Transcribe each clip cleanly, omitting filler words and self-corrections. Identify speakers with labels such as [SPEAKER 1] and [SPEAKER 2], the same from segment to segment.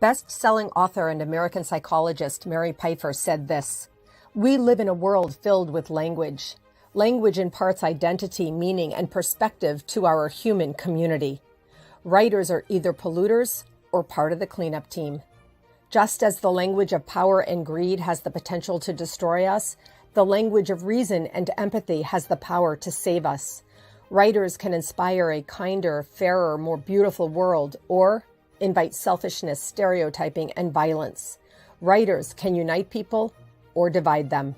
[SPEAKER 1] Best-selling author and American psychologist Mary Pfeiffer said this: "We live in a world filled with language. Language imparts identity, meaning, and perspective to our human community. Writers are either polluters or part of the cleanup team. Just as the language of power and greed has the potential to destroy us, the language of reason and empathy has the power to save us. Writers can inspire a kinder, fairer, more beautiful world, or invite selfishness, stereotyping, and violence. Writers can unite people or divide them."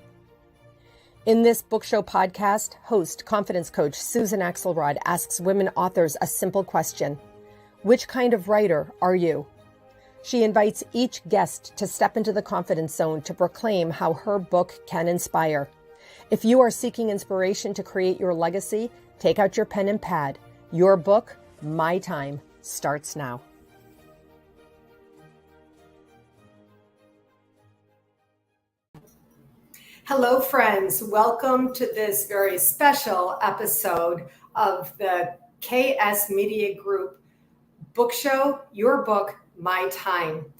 [SPEAKER 1] In this book show podcast, host, confidence coach Susan Axelrod asks women authors a simple question: which kind of writer are you? She invites each guest to step into the confidence zone to proclaim how her book can inspire. If you are seeking inspiration to create your legacy, take out your pen and pad. Your book, My Time, starts now.
[SPEAKER 2] Hello, friends. Welcome to this very special episode of the KS Media Group book show, Your Book, My Time.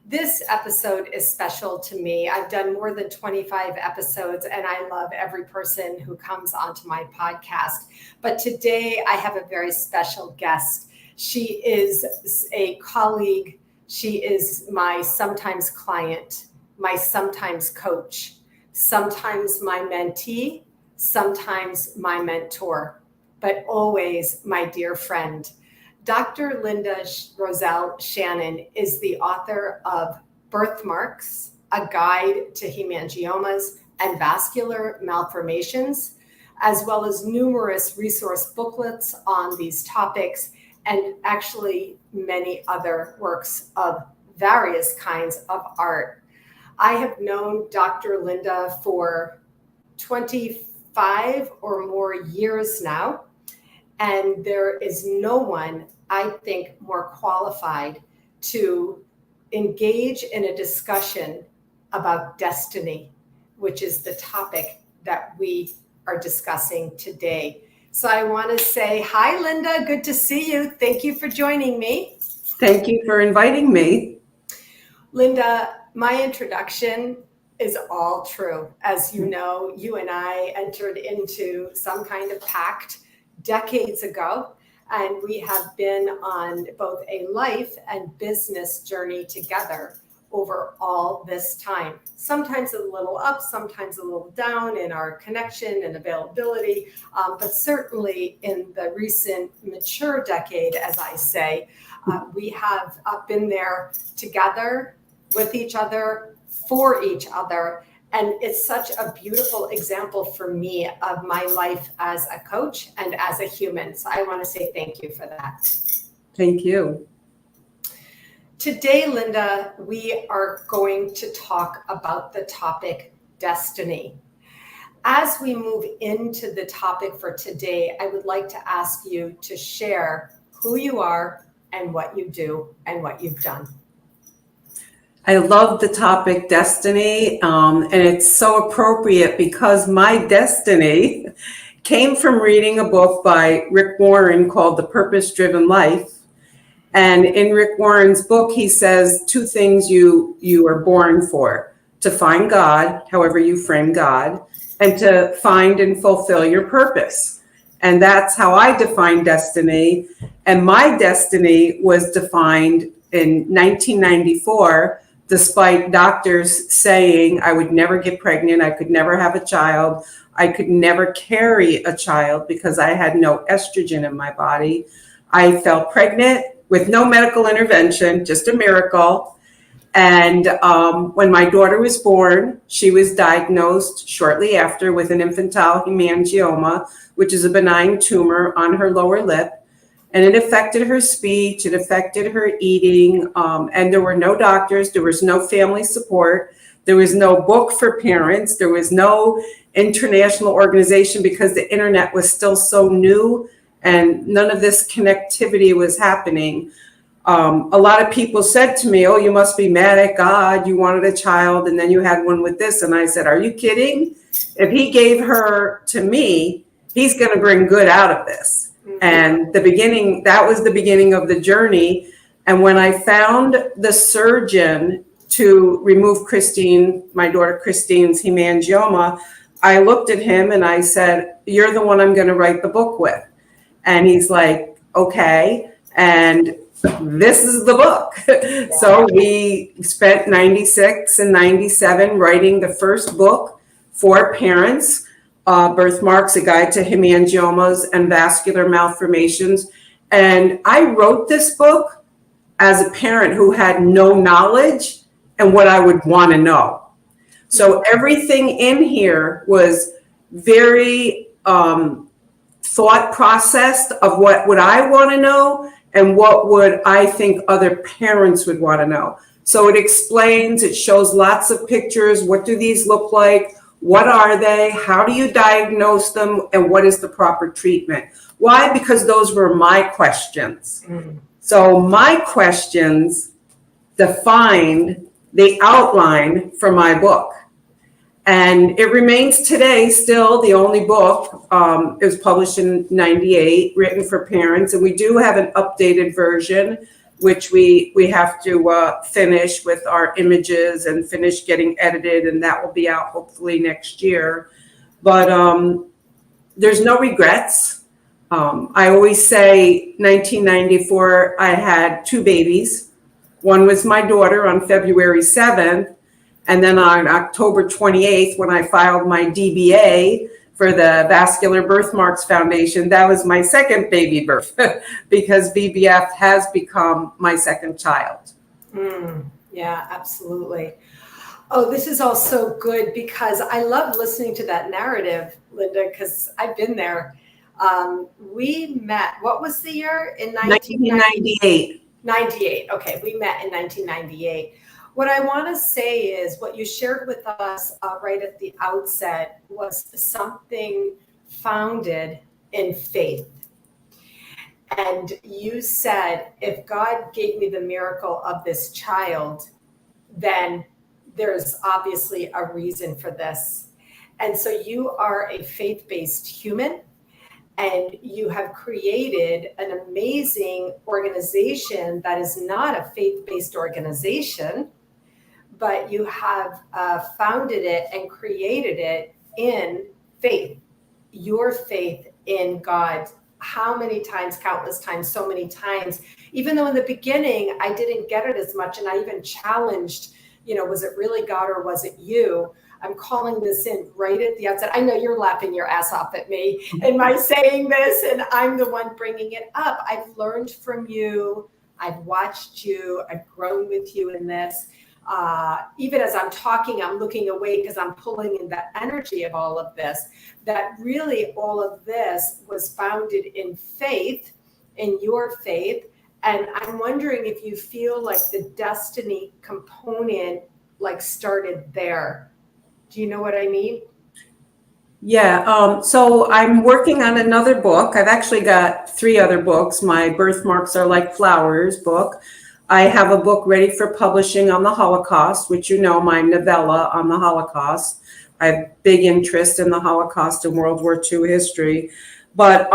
[SPEAKER 2] This episode is special to me. I've done more than 25 episodes, and I love every person who comes onto my podcast. But today I have a very special guest. She is a colleague. She is my sometimes client, my sometimes coach, sometimes my mentee, sometimes my mentor, but always my dear friend. Dr. Linda Rozell-Shannon is the author of Birthmarks, A Guide to Hemangiomas and Vascular Malformations, as well as numerous resource booklets on these topics, and actually many other works of various kinds of art. I have known Dr. Linda for 25 or more years now, and there is no one, I think, more qualified to engage in a discussion about destiny, which is the topic that we are discussing today. So I want to say, hi, Linda. Good to see you. Thank you for joining me.
[SPEAKER 3] Thank you for inviting me.
[SPEAKER 2] Linda, my introduction is all true. As you know, you and I entered into some kind of pact decades ago, and we have been on both a life and business journey together over all this time. Sometimes a little up, sometimes a little down in our connection and availability, but certainly in the recent mature decade, as I say, we have been there together, with each other, for each other. And it's such a beautiful example for me of my life as a coach and as a human. So I want to say thank you for that.
[SPEAKER 3] Thank you.
[SPEAKER 2] Today, Linda, we are going to talk about the topic destiny. As we move into the topic for today, I would like to ask you to share who you are and what you do and what you've done.
[SPEAKER 3] I love the topic destiny, and it's so appropriate because my destiny came from reading a book by Rick Warren called The Purpose-Driven Life. And in Rick Warren's book, he says two things you are born for: to find God, however you frame God, and to find and fulfill your purpose. And that's how I define destiny. And my destiny was defined in 1994, despite doctors saying I would never get pregnant, I could never have a child, I could never carry a child because I had no estrogen in my body. I fell pregnant with no medical intervention, just a miracle. And when my daughter was born, she was diagnosed shortly after with an infantile hemangioma, which is a benign tumor on her lower lip. And it affected her speech, it affected her eating, and there were no doctors, there was no family support, there was no book for parents, there was no international organization because the internet was still so new and none of this connectivity was happening. A lot of people said to me, "Oh, you must be mad at God, you wanted a child and then you had one with this." And I said, "Are you kidding? If he gave her to me, he's going to bring good out of this." And that was the beginning of the journey. And when I found the surgeon to remove my daughter Christine's hemangioma, I looked at him and I said, "You're the one I'm going to write the book with." And he's like, "Okay." And this is the book. So we spent 96 and 97 writing the first book for parents, Birthmarks, A Guide to Hemangiomas and Vascular Malformations. And I wrote this book as a parent who had no knowledge and what I would want to know. So everything in here was very thought processed of what would I want to know and what would I think other parents would want to know. So it explains, it shows lots of pictures. What do these look like? What are they? How do you diagnose them? And what is the proper treatment? Why? Because those were my questions. So my questions defined the outline for my book. And it remains today still the only book. It was published in 98, written for parents. And we do have an updated version, which we have to finish with our images and finish getting edited. And that will be out hopefully next year. But there's no regrets. I always say 1994, I had 2 babies. One was my daughter on February 7th. And then on October 28th, when I filed my DBA for the Vascular Birthmarks Foundation, that was my second baby birth because VBF has become my second child.
[SPEAKER 2] Yeah, absolutely. Oh, this is all so good because I love listening to that narrative, Linda, because I've been there. We met, what was the year? In
[SPEAKER 3] 1998.
[SPEAKER 2] 98. Okay, we met in 1998. What I want to say is what you shared with us right at the outset was something founded in faith. And you said, if God gave me the miracle of this child, then there's obviously a reason for this. And so you are a faith-based human, and you have created an amazing organization that is not a faith-based organization, but you have founded it and created it in faith, your faith in God. How many times, countless times, so many times, even though in the beginning I didn't get it as much, and I even challenged, was it really God or was it you? I'm calling this in right at the outset. I know you're laughing your ass off at me in my saying this, and I'm the one bringing it up. I've learned from you. I've watched you. I've grown with you in this. Even as I'm talking, I'm looking away because I'm pulling in the energy of all of this, that really all of this was founded in faith, in your faith. And I'm wondering if you feel like the destiny component started there. Do you know what I mean?
[SPEAKER 3] Yeah. So I'm working on another book. I've actually got 3 other books. My Birthmarks Are Like Flowers book. I have a book ready for publishing on the Holocaust, which my novella on the Holocaust. I have big interest in the Holocaust and World War II history. But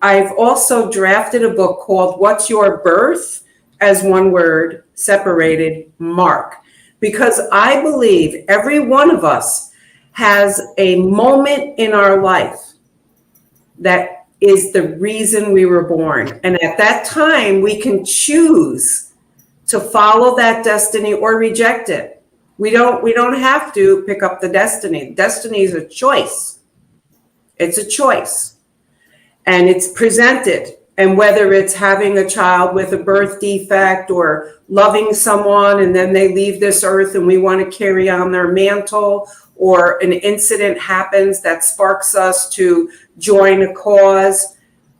[SPEAKER 3] I've also drafted a book called What's Your Birth? As one word, separated, mark. Because I believe every one of us has a moment in our life that is the reason we were born. And at that time, we can choose to follow that destiny or reject it. We don't have to pick up the destiny. Destiny is a choice. It's a choice. And it's presented. And whether it's having a child with a birth defect or loving someone and then they leave this earth and we want to carry on their mantle, or an incident happens that sparks us to join a cause,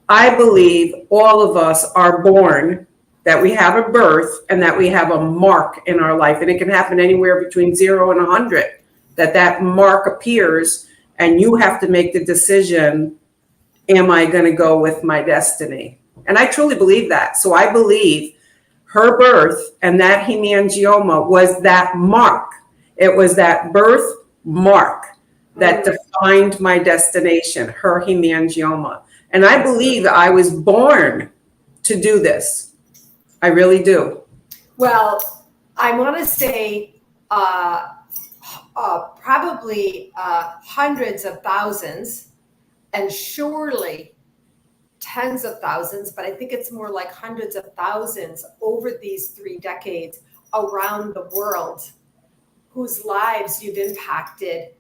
[SPEAKER 3] I believe all of us are born, that we have a birth and that we have a mark in our life. And it can happen anywhere between 0 and 100, that mark appears and you have to make the decision, am I going to go with my destiny? And I truly believe that. So I believe her birth and that hemangioma was that mark. It was that birth mark that defined my destination, her hemangioma. And I believe I was born to do this. I really do.
[SPEAKER 2] Well, I want to say probably hundreds of thousands, and surely tens of thousands, but I think it's more like hundreds of thousands over these 3 decades around the world, whose lives you've impacted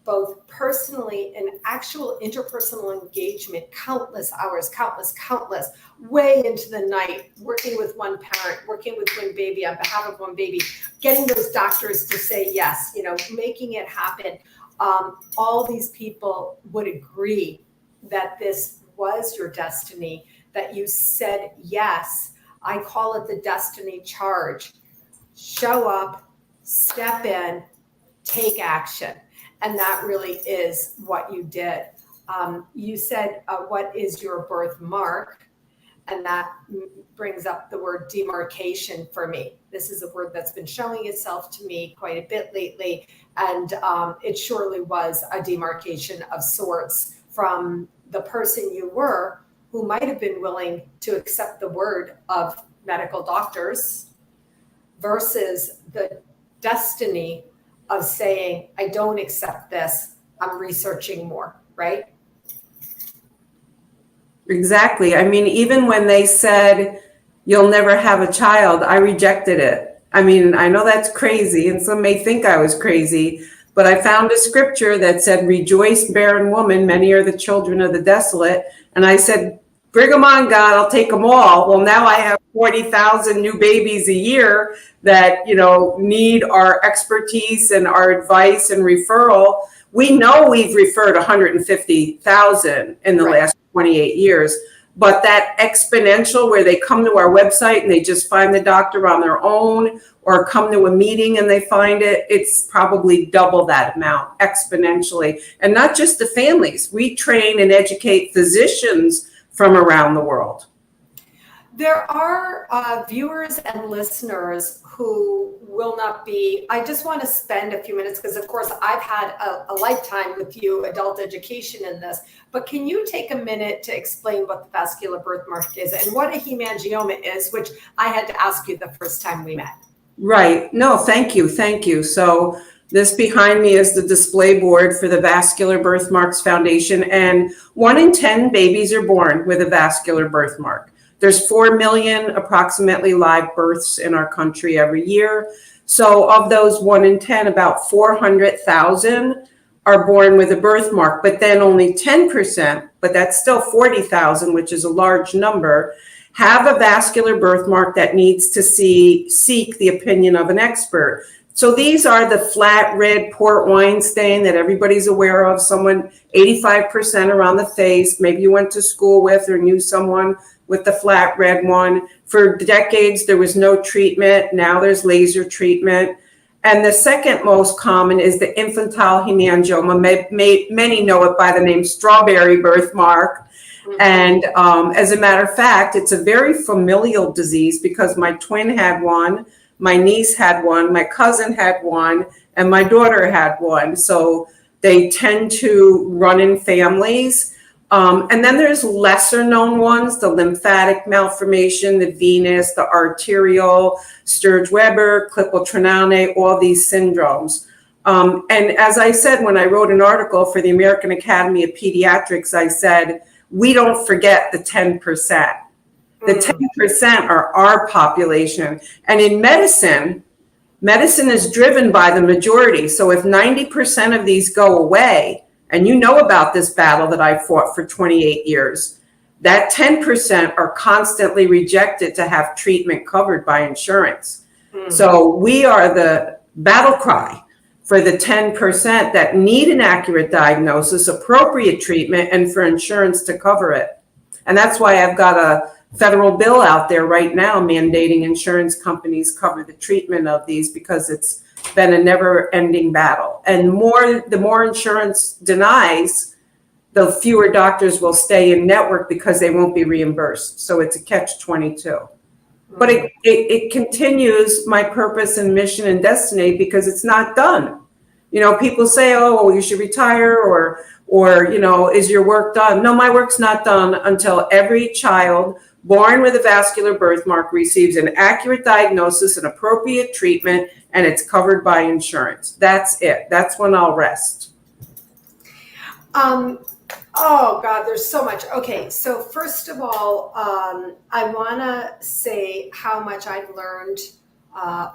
[SPEAKER 2] both personally and actual interpersonal engagement, countless hours, countless, way into the night, working with one parent, working with one baby on behalf of one baby, getting those doctors to say yes, making it happen. All these people would agree that this was your destiny, that you said yes. I call it the destiny charge. Show up, step in, take action. And that really is what you did. You said, what is your birthmark? And that brings up the word demarcation for me. This is a word that's been showing itself to me quite a bit lately. And it surely was a demarcation of sorts from the person you were, who might have been willing to accept the word of medical doctors, versus the destiny of saying, I don't accept this, I'm researching more, right?
[SPEAKER 3] Exactly. I mean, even when they said, you'll never have a child, I rejected it. I mean, I know that's crazy, and some may think I was crazy, but I found a scripture that said, rejoice, barren woman, many are the children of the desolate. And I said, bring them on, God, I'll take them all. Well, now I have 40,000 new babies a year that, need our expertise and our advice and referral. We know we've referred 150,000 in the last 28 years, but that exponential where they come to our website and they just find the doctor on their own, or come to a meeting and they find it, it's probably double that amount exponentially. And not just the families. We train and educate physicians from around the world.
[SPEAKER 2] There are viewers and listeners who will not be, I just want to spend a few minutes, because of course I've had a lifetime with you, adult education in this, but can you take a minute to explain what the vascular birthmark is and what a hemangioma is, which I had to ask you the first time we met?
[SPEAKER 3] Right. No, thank you. Thank you. So this behind me is the display board for the Vascular Birthmarks Foundation, and 1 in 10 babies are born with a vascular birthmark. There's 4 million approximately live births in our country every year. So of those 1 in 10, about 400,000 are born with a birthmark, but then only 10%, but that's still 40,000, which is a large number, have a vascular birthmark that needs to seek the opinion of an expert. So these are the flat red port wine stain that everybody's aware of, someone 85% around the face, maybe you went to school with or knew someone with the flat red one. For decades, there was no treatment. Now there's laser treatment. And the second most common is the infantile hemangioma. Many know it by the name strawberry birthmark. And as a matter of fact, it's a very familial disease because my twin had one, my niece had one, my cousin had one, and my daughter had one. So they tend to run in families. And then there's lesser known ones, the lymphatic malformation, the venous, the arterial, Sturge-Weber, Klippel-Trenaunay, all these syndromes. And as I said, when I wrote an article for the American Academy of Pediatrics, I said, we don't forget the 10%. The 10% are our population. And in medicine is driven by the majority. So if 90% of these go away, and you know about this battle that I fought for 28 years, that 10% are constantly rejected to have treatment covered by insurance. So we are the battle cry for the 10% that need an accurate diagnosis, appropriate treatment, and for insurance to cover it. And that's why I've got a federal bill out there right now mandating insurance companies cover the treatment of these, because it's been a never-ending battle. And the more insurance denies, the fewer doctors will stay in network because they won't be reimbursed. So it's a catch-22. But it continues my purpose and mission and destiny because it's not done. People say, oh, you should retire, or is your work done? No, my work's not done until every child born with a vascular birthmark receives an accurate diagnosis and appropriate treatment, and it's covered by insurance. That's it. That's when I'll rest.
[SPEAKER 2] Oh God, there's so much. Okay, so first of all, I want to say how much I've learned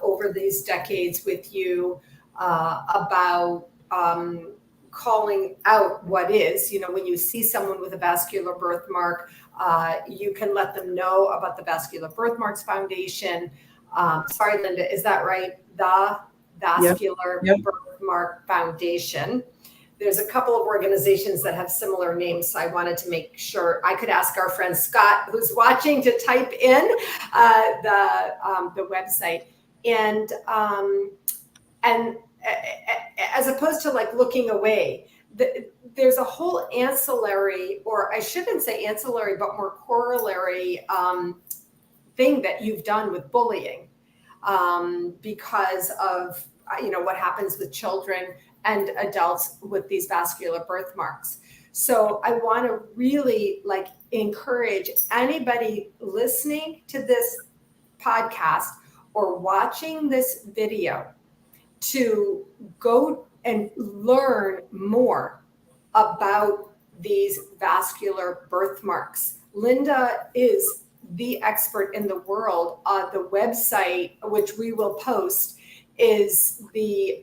[SPEAKER 2] over these decades with you about calling out what is. You know, when you see someone with a vascular birthmark, you can let them know about the Vascular Birthmarks Foundation. Sorry, Linda, is that right? The Vascular Birthmark Foundation. There's a couple of organizations that have similar names, so I wanted to make sure I could ask our friend Scott, who's watching, to type in the website. And as opposed to like looking away, there's a whole ancillary, or I shouldn't say ancillary, but more corollary thing that you've done with bullying because of what happens with children and adults with these vascular birthmarks. So I want to really encourage anybody listening to this podcast or watching this video to go and learn more about these vascular birthmarks. Linda is the expert in the world. The website, which we will post, is the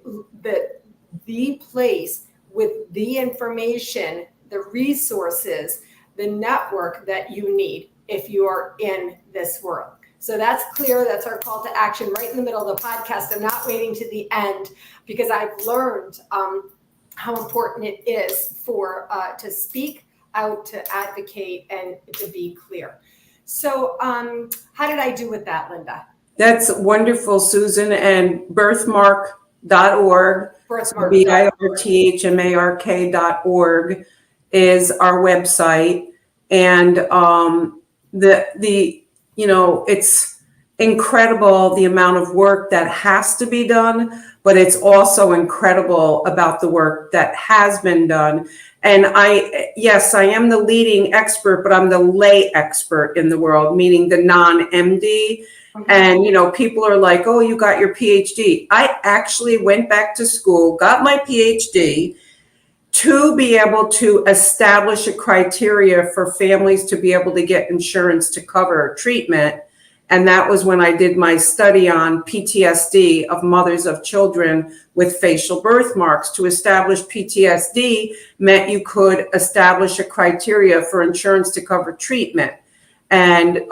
[SPEAKER 2] place with the information, the resources, the network that you need if you are in this world. So that's clear. That's our call to action right in the middle of the podcast. I'm not waiting to the end because I've learned how important it is for to speak out, to advocate, and to be clear. So how did I do with that, Linda?
[SPEAKER 3] That's wonderful, Susan. And birthmark.org, birthmark.org is our website. And it's incredible the amount of work that has to be done, but it's also incredible about the work that has been done. And I am the leading expert, but I'm the lay expert in the world, meaning the non-MD. Mm-hmm. And, people are like, oh, you got your PhD. I actually went back to school, got my PhD to be able to establish a criteria for families to be able to get insurance to cover treatment. And that was when I did my study on PTSD of mothers of children with facial birthmarks. To establish PTSD meant you could establish a criteria for insurance to cover treatment. And,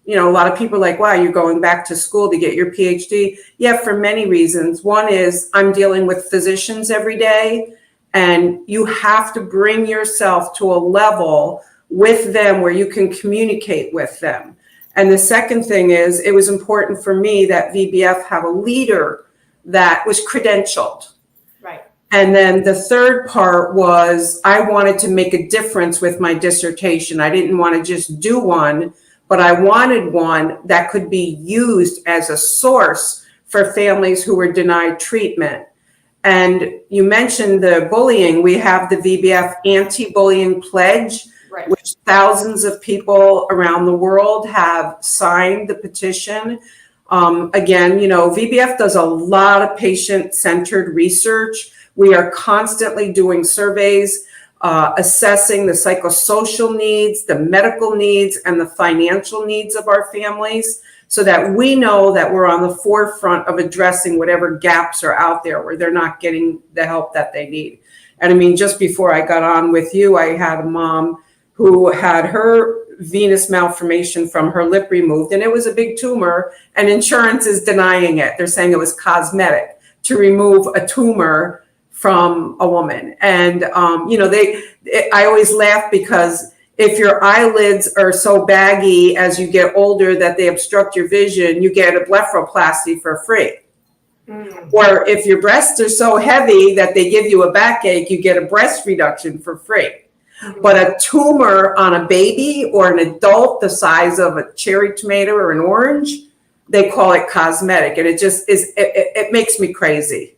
[SPEAKER 3] a lot of people are like, wow, you're going back to school to get your PhD. Yeah, for many reasons. One is I'm dealing with physicians every day, and you have to bring yourself to a level with them where you can communicate with them. And the second thing is, it was important for me that VBF have a leader that was credentialed.
[SPEAKER 2] Right.
[SPEAKER 3] And then the third part was I wanted to make a difference with my dissertation. I didn't want to just do one, but I wanted one that could be used as a source for families who were denied treatment. And you mentioned the bullying. We have the VBF anti-bullying pledge, right, which thousands of people around the world have signed the petition. Again, VBF does a lot of patient-centered research. We are constantly doing surveys, assessing the psychosocial needs, the medical needs, and the financial needs of our families, so that we know that we're on the forefront of addressing whatever gaps are out there where they're not getting the help that they need. And I mean, just before I got on with you, I had a mom who had her venous malformation from her lip removed, and it was a big tumor, and insurance is denying it. They're saying it was cosmetic to remove a tumor from a woman. And, I always laugh because if your eyelids are so baggy as you get older that they obstruct your vision, you get a blepharoplasty for free. Mm. Or if your breasts are so heavy that they give you a backache, you get a breast reduction for free. Mm-hmm. But a tumor on a baby or an adult the size of a cherry tomato or an orange, they call it cosmetic. And it just is, it makes me crazy.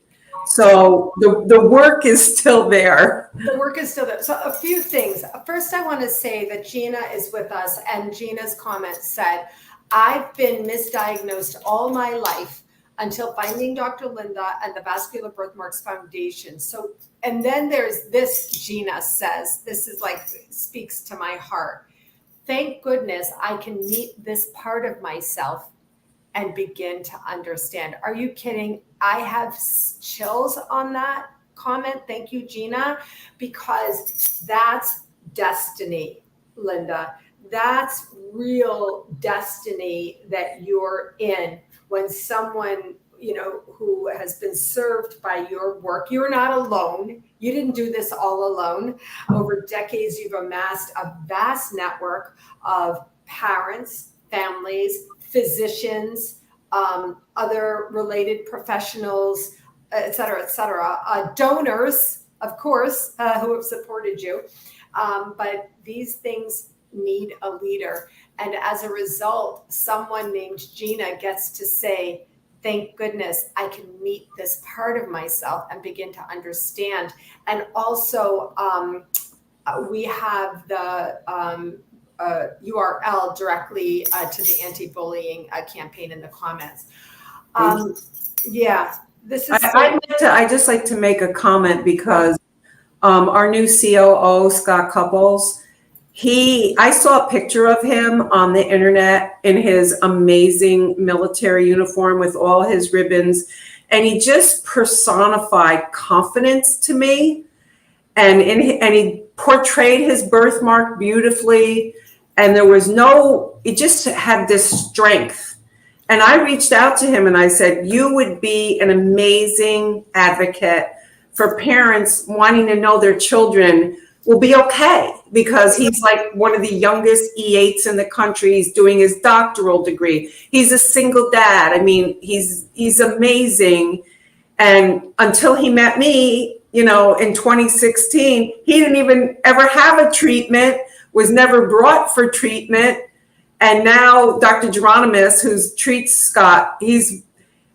[SPEAKER 3] So the work is still there.
[SPEAKER 2] The work is still there. So a few things. First, I want to say that Gina is with us, and Gina's comment said, I've been misdiagnosed all my life until finding Dr. Linda and the Vascular Birthmarks Foundation. So, and then there's this, Gina says, this is like, speaks to my heart. Thank goodness I can meet this part of myself and begin to understand. Are you kidding? I have chills on that comment. Thank you, Gina, because that's destiny, Linda. That's real destiny that you're in when someone, you know, who has been served by your work. You're not alone. You didn't do this all alone. Over decades, you've amassed a vast network of parents, families, physicians, other related professionals, et cetera, donors, of course, who have supported you. But these things need a leader. And as a result, someone named Gina gets to say, thank goodness I can meet this part of myself and begin to understand. And also, we have the URL directly to the anti-bullying campaign in the comments. Yeah, this is.
[SPEAKER 3] I just like to make a comment because our new COO, Scott Couples, I saw a picture of him on the internet in his amazing military uniform with all his ribbons, and he just personified confidence to me, and he portrayed his birthmark beautifully, and it just had this strength. And I reached out to him and I said, you would be an amazing advocate for parents wanting to know their children will be okay, because he's like one of the youngest E8s in the country. He's doing his doctoral degree. He's a single dad. I mean, he's amazing. And until he met me, you know, in 2016, he didn't even ever have a treatment, was never brought for treatment. And now Dr. Geronimus, who treats Scott,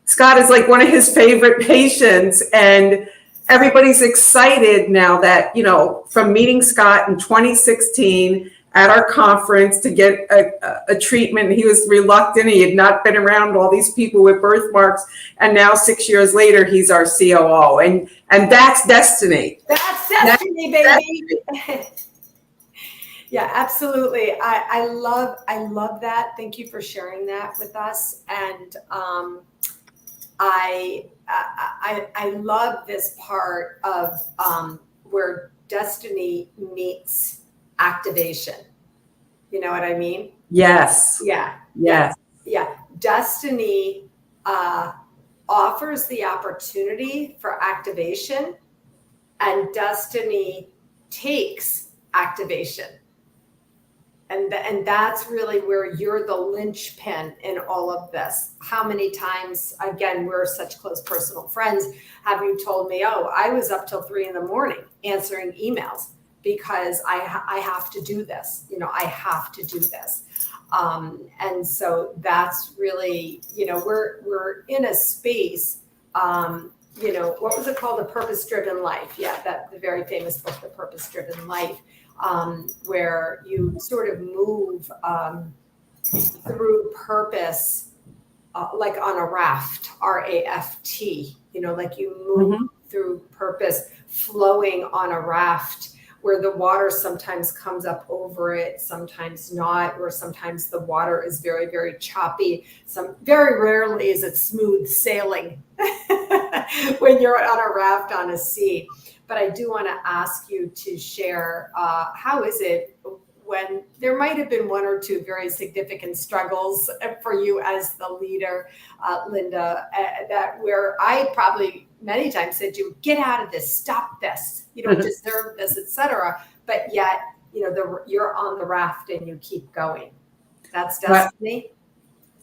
[SPEAKER 3] Scott is like one of his favorite patients. And everybody's excited now that, you know, from meeting Scott in 2016 at our conference to get a treatment, he was reluctant. He had not been around all these people with birthmarks. And now 6 years later, he's our COO. And that's destiny.
[SPEAKER 2] That's destiny, baby. Destiny. Yeah, absolutely. I love that. Thank you for sharing that with us. And I love this part of where destiny meets activation. You know what I mean?
[SPEAKER 3] Yes.
[SPEAKER 2] Yeah.
[SPEAKER 3] Yes.
[SPEAKER 2] Yeah. Destiny offers the opportunity for activation, and destiny takes activation. And that's really where you're the linchpin in all of this. How many times, again, we're such close personal friends, have you told me, oh, I was up till 3 a.m. answering emails because I have to do this. You know, I have to do this. And so that's really, you know, we're in a space, you know, what was it called? The Purpose-Driven Life. Yeah, the very famous book, The Purpose-Driven Life. Where you sort of move through purpose, like on a raft, R-A-F-T, you know, like you move through purpose, flowing on a raft where the water sometimes comes up over it, sometimes not, or sometimes the water is very, very choppy. Very rarely is it smooth sailing when you're on a raft on a sea. But I do want to ask you to share, how is it when there might have been 1 or 2 very significant struggles for you as the leader, Linda, that where I probably many times said to you, get out of this, stop this, you don't deserve this, etc. But yet, you know, you're on the raft and you keep going. That's destiny.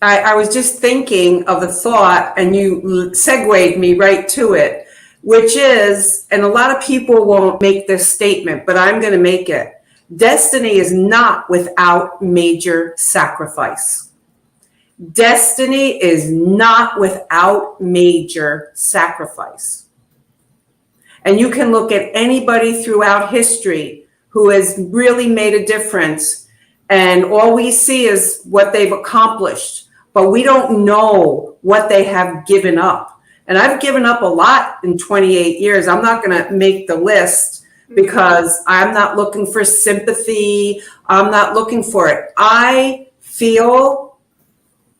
[SPEAKER 3] I was just thinking of a thought, and you segued me right to it, which is, and a lot of people won't make this statement, but I'm going to make it. Destiny is not without major sacrifice. Destiny is not without major sacrifice. And you can look at anybody throughout history who has really made a difference. And all we see is what they've accomplished, but we don't know what they have given up. And I've given up a lot in 28 years. I'm not going to make the list because I'm not looking for sympathy. I'm not looking for it. I feel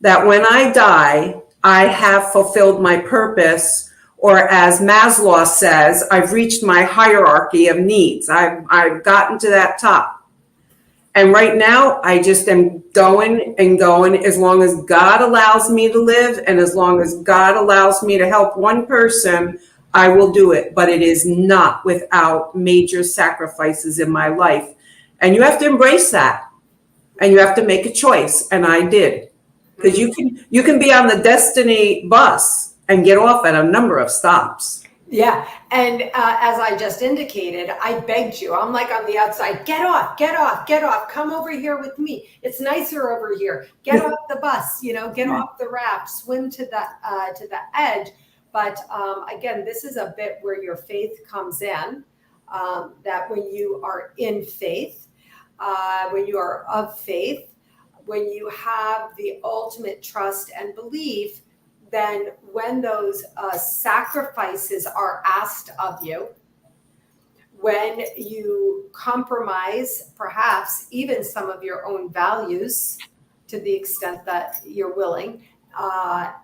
[SPEAKER 3] that when I die, I have fulfilled my purpose, or as Maslow says, I've reached my hierarchy of needs. I've gotten to that top. And right now, I just am going and going as long as God allows me to live, and as long as God allows me to help one person, I will do it. But it is not without major sacrifices in my life. And you have to embrace that. And you have to make a choice. And I did. Because you can be on the Destiny bus and get off at a number of stops.
[SPEAKER 2] Yeah. And as I just indicated, I begged you. I'm like on the outside, get off, get off, get off. Come over here with me. It's nicer over here. Get off the bus, get off the raft, swim to the edge. But again, this is a bit where your faith comes in, that when you are in faith, when you are of faith, when you have the ultimate trust and belief, then when those sacrifices are asked of you, when you compromise perhaps even some of your own values to the extent that you're willing, that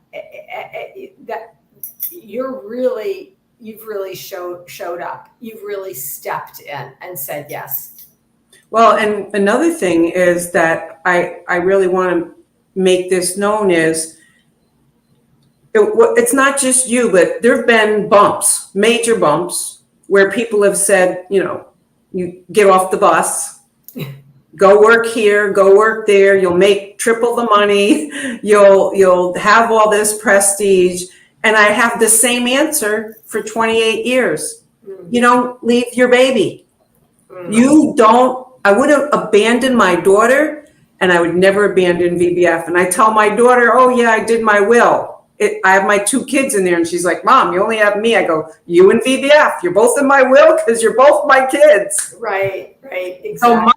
[SPEAKER 2] you've really showed up. You've really stepped in and said yes.
[SPEAKER 3] Well, and another thing is that I really want to make this known is, it's not just you, but there have been bumps, major bumps, where people have said, you get off the bus, go work here, go work there, you'll make triple the money, you'll have all this prestige. And I have the same answer for 28 years. You don't leave your baby. I wouldn't abandon my daughter, and I would never abandon VBF. And I tell my daughter, oh yeah, I did my will. I have my 2 kids in there, and she's like, Mom, you only have me. I go, you and VBF, you're both in my will because you're both my kids.
[SPEAKER 2] Right, exactly.
[SPEAKER 3] So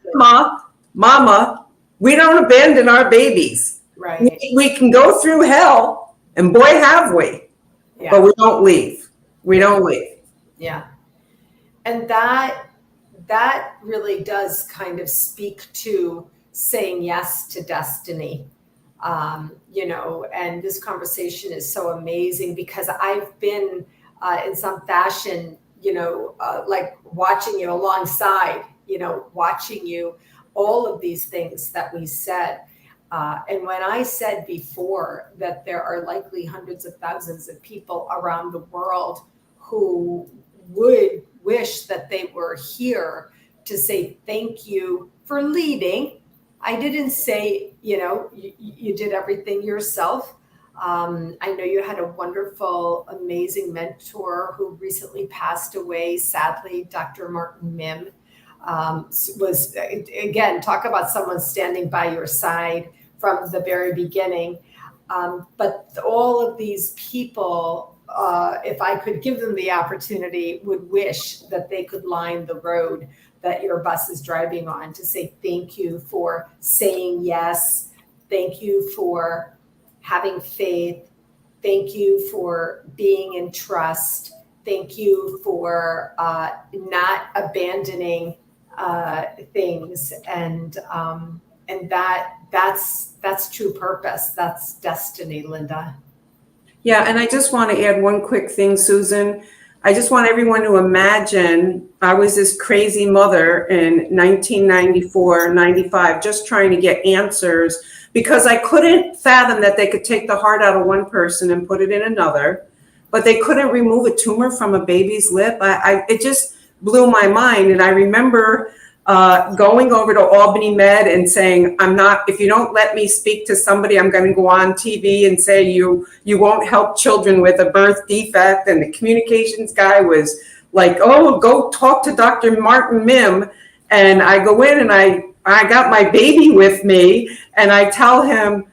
[SPEAKER 3] mama, we don't abandon our babies.
[SPEAKER 2] Right.
[SPEAKER 3] We can go through hell, and boy, have we. Yeah. But we don't leave. We don't leave.
[SPEAKER 2] Yeah. And that really does kind of speak to saying yes to destiny. And this conversation is so amazing because I've been in some fashion, like watching you alongside, watching you, all of these things that we said. And when I said before that there are likely hundreds of thousands of people around the world who would wish that they were here to say thank you for leading. I didn't say, you did everything yourself. I know you had a wonderful, amazing mentor who recently passed away. Sadly, Dr. Martin Mim was, again, talk about someone standing by your side from the very beginning. But all of these people, if I could give them the opportunity, would wish that they could line the road that your bus is driving on to say thank you for saying yes. Thank you for having faith. Thank you for being in trust. Thank you for not abandoning things. And that's true purpose. That's destiny, Linda.
[SPEAKER 3] Yeah, and I just want to add one quick thing, Susan. I just want everyone to imagine I was this crazy mother in 1994, 95, just trying to get answers because I couldn't fathom that they could take the heart out of one person and put it in another, but they couldn't remove a tumor from a baby's lip. It just blew my mind. And I remember going over to Albany Med and saying, if you don't let me speak to somebody, I'm going to go on TV and say you won't help children with a birth defect. And the communications guy was like, oh, go talk to Dr. Martin Mim. And I go in and I got my baby with me and I tell him,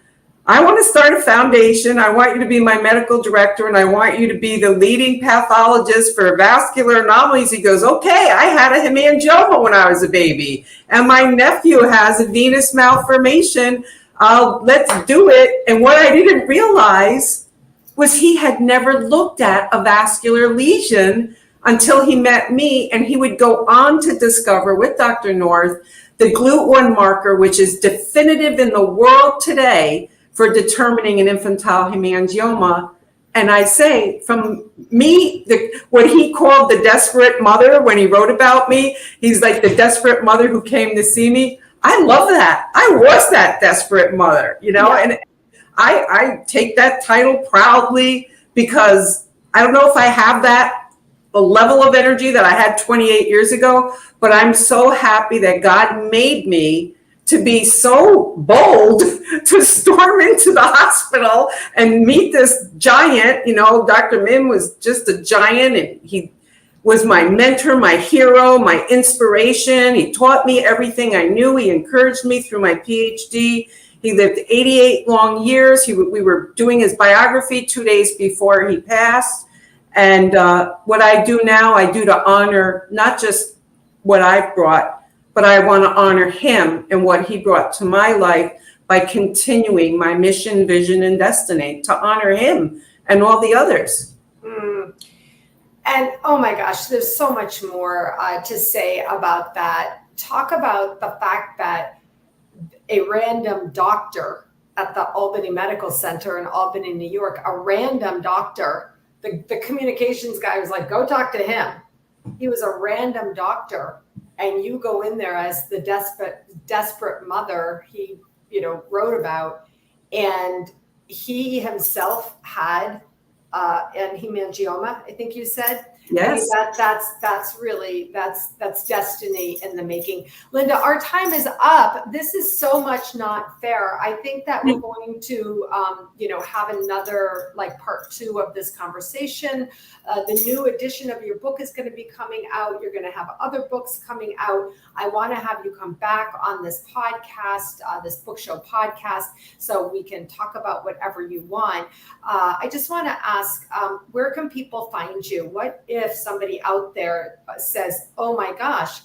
[SPEAKER 3] I want to start a foundation. I want you to be my medical director, and I want you to be the leading pathologist for vascular anomalies. He goes, okay, I had a hemangioma when I was a baby, and my nephew has a venous malformation. Let's do it. And what I didn't realize was he had never looked at a vascular lesion until he met me, and he would go on to discover with Dr. North the GLUT1 marker, which is definitive in the world today for determining an infantile hemangioma. And I say, from me, what he called the desperate mother when he wrote about me, he's like the desperate mother who came to see me. I love that. I was that desperate mother, yeah. And I take that title proudly, because I don't know if I have the level of energy that I had 28 years ago, but I'm so happy that God made me to be so bold to storm into the hospital and meet this giant. Dr. Min was just a giant, and he was my mentor, my hero, my inspiration. He taught me everything I knew. He encouraged me through my PhD. He lived 88 long years. We were doing his biography 2 days before he passed. And what I do now, I do to honor not just what I've brought, but I want to honor him and what he brought to my life by continuing my mission, vision, and destiny, to honor him and all the others.
[SPEAKER 2] And oh my gosh, there's so much more to say about that. Talk about the fact that a random doctor at the Albany Medical Center in Albany, New York, a random doctor, the communications guy was like, go talk to him. He was a random doctor. And you go in there as the desperate mother he, wrote about, and he himself had an hemangioma, I think you said.
[SPEAKER 3] Yes.
[SPEAKER 2] I mean, that's really destiny in the making. Linda, our time is up. This is so much not fair. I think that we're going to, have another part 2 of this conversation. The new edition of your book is going to be coming out. You're going to have other books coming out. I want to have you come back on this podcast, this book show podcast, so we can talk about whatever you want. I just want to ask, where can people find you? What if somebody out there says, oh my gosh,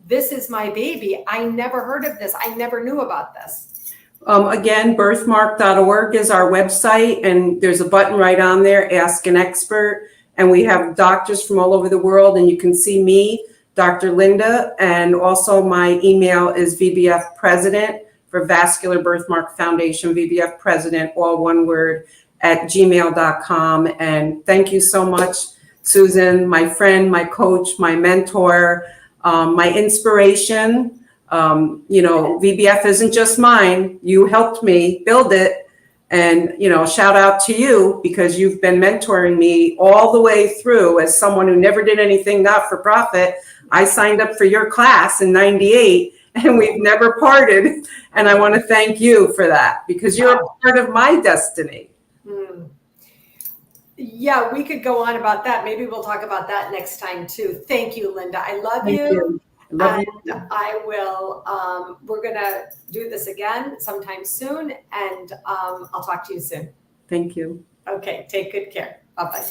[SPEAKER 2] this is my baby. I never heard of this. I never knew about this.
[SPEAKER 3] Again, birthmark.org is our website, and there's a button right on there, Ask an Expert. And we have doctors from all over the world, and you can see me, Dr. Linda, and also my email is VBF President for Vascular Birthmark Foundation, VBF President, all one word, at gmail.com. And thank you so much, Susan, my friend, my coach, my mentor, my inspiration. VBF isn't just mine. You helped me build it. And, shout out to you, because you've been mentoring me all the way through. As someone who never did anything not for profit, I signed up for your class in '98, and we've never parted. And I want to thank you for that, because you're a part of my destiny.
[SPEAKER 2] Yeah, we could go on about that. Maybe we'll talk about that next time too. Thank you, Linda. I love you. And I will, we're going to do this again sometime soon, and I'll talk to you soon.
[SPEAKER 3] Thank you.
[SPEAKER 2] Okay, take good care. Bye-bye.